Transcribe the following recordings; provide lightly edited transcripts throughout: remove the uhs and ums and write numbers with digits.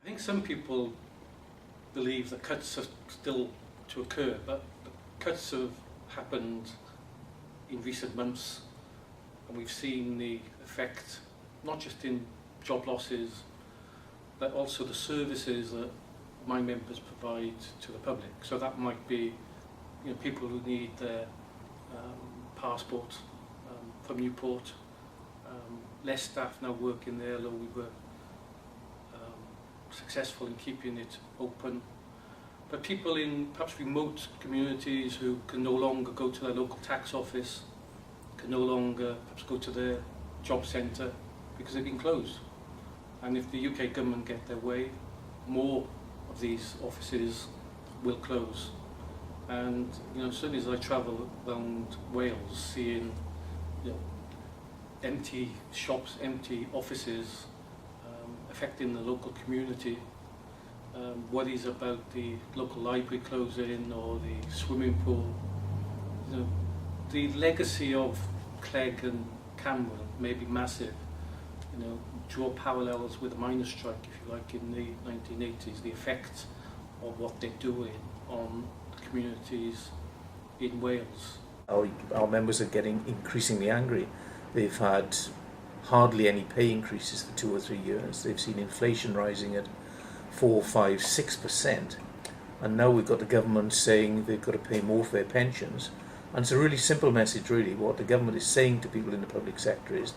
I think some people believe that cuts are still to occur, but the cuts have happened in recent months, and we've seen the effect not just in job losses, but also the services that my members provide to the public. So that might be, people who need their passport from Newport, less staff now working there, although we were successful in keeping it open. But people in perhaps remote communities who can no longer go to their local tax office, can no longer perhaps go to their job centre because they've been closed. And if the UK government get their way, more of these offices will close. And certainly as I travel around Wales, seeing empty shops, empty offices, affecting the local community, worries about the local library closing or the swimming pool. The legacy of Clegg and Camden may be massive. Draw parallels with the miners' strike, if you like, in the 1980s, the effect of what they're doing on the communities in Wales. Our members are getting increasingly angry. They've had hardly any pay increases for 2 or 3 years. They've seen inflation rising at 4, 5, 6%. And now we've got the government saying they've got to pay more for their pensions. And it's a really simple message, really. What the government is saying to people in the public sector is,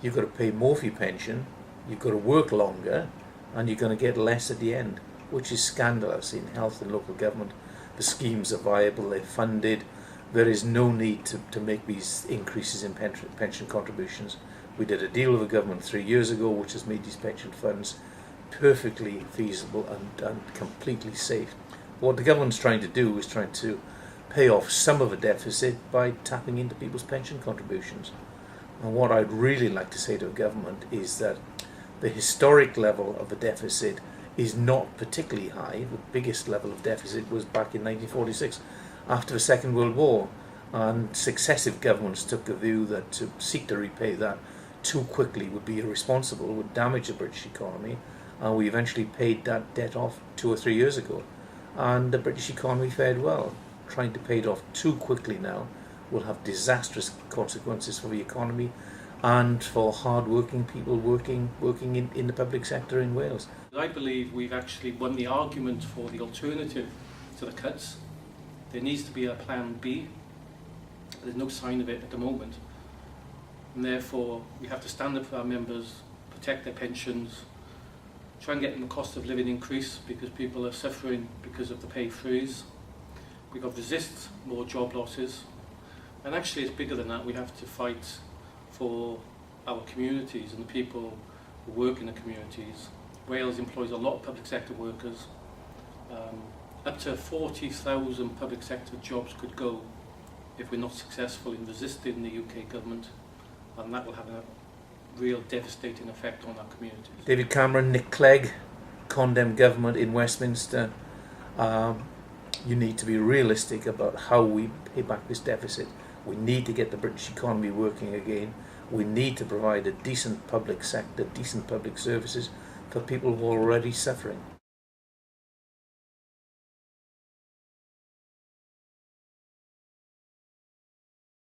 you've got to pay more for your pension, you've got to work longer, and you're going to get less at the end, which is scandalous. In health and local government, the schemes are viable, they're funded. There is no need to make these increases in pension contributions. We did a deal with the government 3 years ago which has made these pension funds perfectly feasible and completely safe. What the government's trying to do is trying to pay off some of the deficit by tapping into people's pension contributions. And what I'd really like to say to the government is that the historic level of the deficit is not particularly high. The biggest level of deficit was back in 1946, after the Second World War, and successive governments took the view that to seek to repay that too quickly would be irresponsible, would damage the British economy, and we eventually paid that debt off 2 or 3 years ago, and the British economy fared well. Trying to pay it off too quickly now will have disastrous consequences for the economy and for hard-working people working in the public sector in Wales. I believe we've actually won the argument for the alternative to the cuts. There needs to be a plan B. There's no sign of it at the moment. And therefore, we have to stand up for our members, protect their pensions, try and get them the cost of living increase because people are suffering because of the pay freeze. We've got to resist more job losses. And actually it's bigger than that. We have to fight for our communities and the people who work in the communities. Wales employs a lot of public sector workers. Up to 40,000 public sector jobs could go if we're not successful in resisting the UK government, and that will have a real devastating effect on our communities. David Cameron, Nick Clegg, condemned government in Westminster. You need to be realistic about how we pay back this deficit. We need to get the British economy working again. We need to provide a decent public sector, decent public services for people who are already suffering.